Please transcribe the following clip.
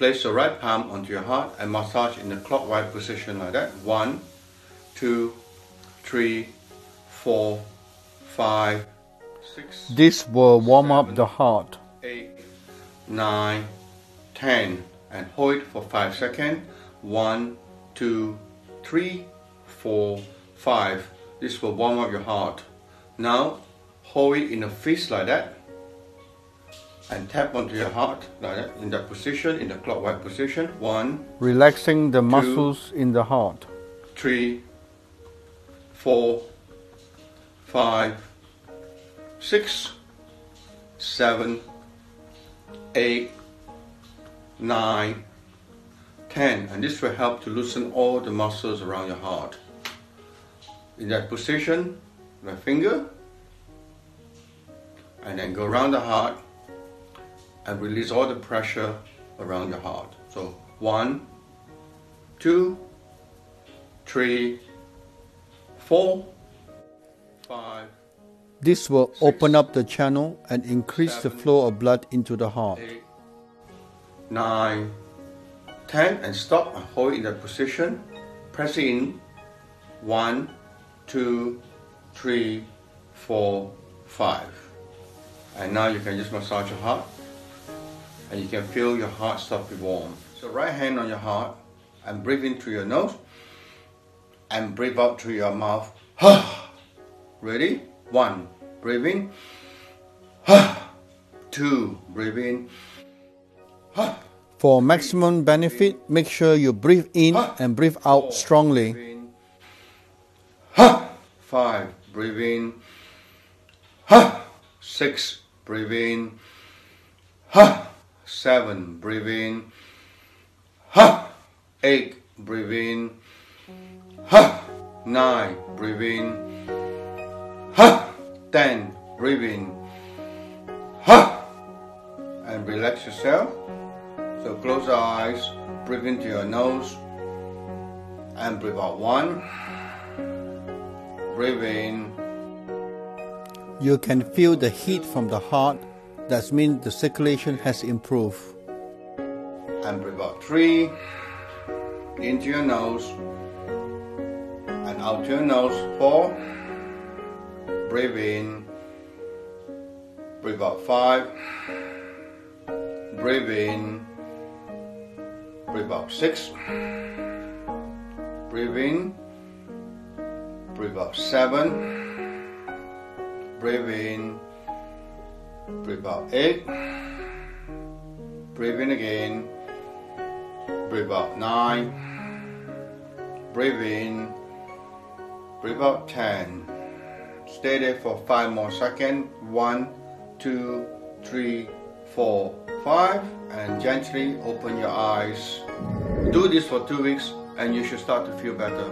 Place your right palm onto your heart and massage in the clockwise position like that. 1, 2, 3, 4, 5, 6. This will warm up the heart. 8, 9, 10. And hold it for 5 seconds. 1, 2, 3, 4, 5. This will warm up your heart. Now hold it in a fist like that and tap onto your heart like that, in that position, in the clockwise position. 1, relaxing the muscles in the heart. 3, 4, 5, 6, 7, 8, 9, 10. And this will help to loosen all the muscles around your heart. In that position, my finger, and then go around the heart and release all the pressure around your heart. So 1, 2, 3, 4, 5. This will 6, open up the channel and increase 7, the flow of blood into the heart. 8, 9, 10, and stop and hold in that position. Press in. 1, 2, 3, 4, 5. And now you can just massage your heart, and you can feel your heart start to warm. So right hand on your heart and breathe in through your nose and breathe out through your mouth. Ready? 1, breathe in. 2, breathe in. For maximum benefit, make sure you breathe in and breathe out 4, strongly. breathe in. 5, breathe in. 6, breathe in. 7, breathe in. 8, breathe in. 9, breathe in. 10, breathe in. And relax yourself. So close your eyes, breathe into your nose, and breathe out. 1, breathe in. You can feel the heat from the heart. That means the circulation has improved. And breathe out. 3, into your nose, and out your nose. 4, breathe in. Breathe out. 5, breathe in. Breathe out. 6, breathe in. Breathe out. 7, breathe in. Breathe out. 8, breathe in again. Breathe out. 9, breathe in. Breathe out. 10. Stay there for 5 more seconds. 1, 2, 3, 4, 5, and gently open your eyes. Do this for 2 weeks and you should start to feel better.